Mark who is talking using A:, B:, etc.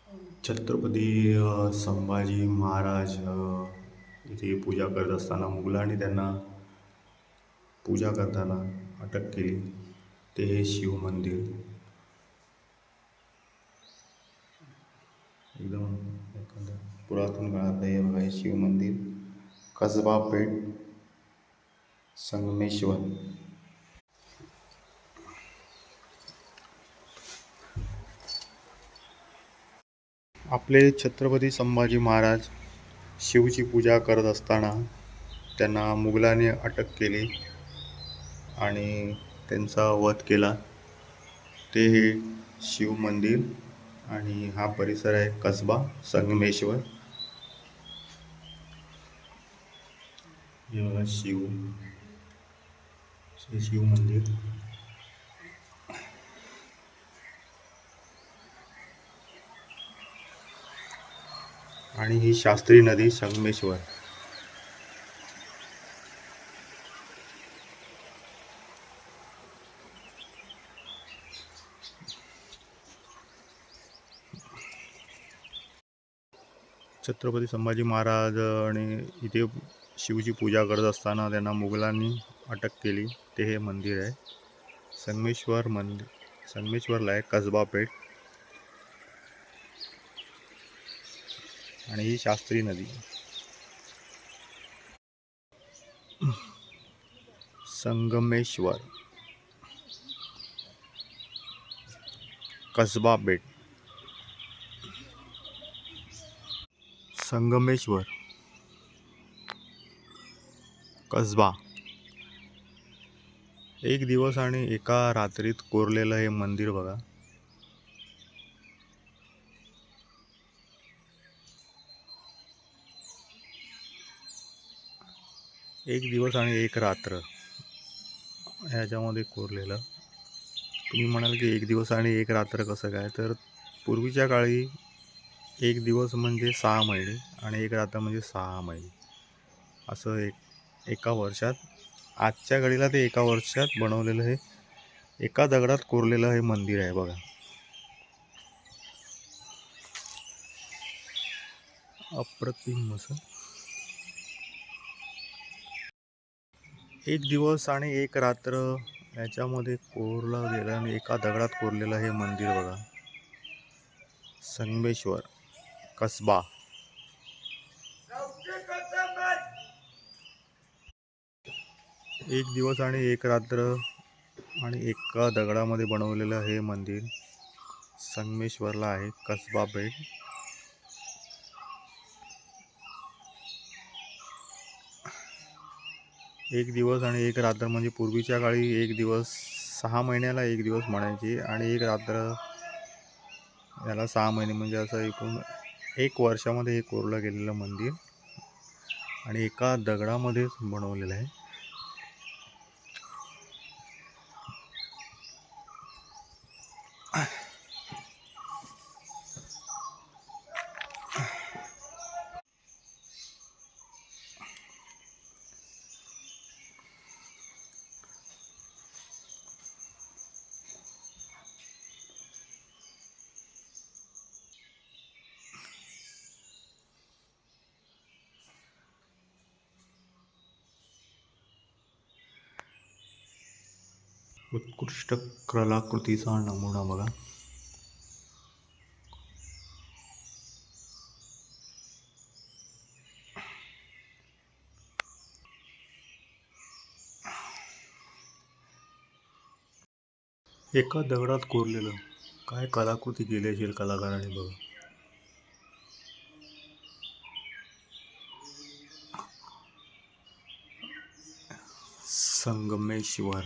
A: छत्रपती संभाजी महाराज इथे पूजा करत असताना मुघलांनी त्यांना पूजा करताना अटक केली. ते हे शिव मंदिर एकदम एखाद्या पुरातन काळातलं हे बघा, हे शिव मंदिर, कसबा पेठ, संगमेश्वर. आपले छत्रपती संभाजी महाराज शिवची पूजा करत असताना त्यांना मुघलांनी अटक केली आणि त्यांचा वध केला. ते हे शिव मंदिर आणि हा परिसर आहे कसबा संगमेश्वर. हे बघा शिव मंदिर. आणि ही शास्त्री नदी संगमेश्वर. छत्रपती संभाजी महाराज आणि इथे शिवची पूजा करत असताना त्यांना मुघलांनी अटक केली. ते हे मंदिर आहे संगमेश्वर मंदिर. संगमेश्वरला आहे कसबा पेठ आणि ही शास्त्री नदी. संगमेश्वर, कसबा पेठ, संगमेश्वर, कसबा. एक दिवस आणि एका रात्रीत कोरलेलं हे मंदिर बघा. एक दिवस आणि एक रात्र ह्याच्यामध्ये कोरलेलं. तुम्ही म्हणाल की एक दिवस आणि एक रात्र कसं काय, तर पूर्वीच्या काळी एक दिवस म्हणजे 6 महिने आणि एक रात्र म्हणजे 6 महिने असं एका वर्षात. आजच्या घडीला ते एका वर्षात बनवलेलं हे एका दगडात कोरलेलं हे मंदिर आहे बघा. अप्रतिम असं. एक दिवस आणि एक रात्र याच्यामध्ये कोरलं गेलं आणि एका दगडात कोरलेलं हे मंदिर बघा. संगमेश्वर, कसबा. एक दिवस आणि एक रात्र आणि एका दगडामध्ये बनवलेलं हे मंदिर संगमेश्वरला आहे, कसबा पेठ. एक दिवस आणि एक रात्र म्हणजे पूर्वीच्या काळी एक दिवस 6 महिन्याला एक दिवस म्हणायचे आणि एक रात्र याला 6 महिने म्हणजे असं एकूण एक वर्षामध्ये हे कोरलं गेलेलं मंदिर आणि एका दगडामध्येच बनवलेलं आहे. उत्कृष्ट कलाकृतीचा नमुना बघा. एका दगडात कोरलेलं काय कलाकृती केली असेल कलाकारांनी बघा. संगमेश्वर.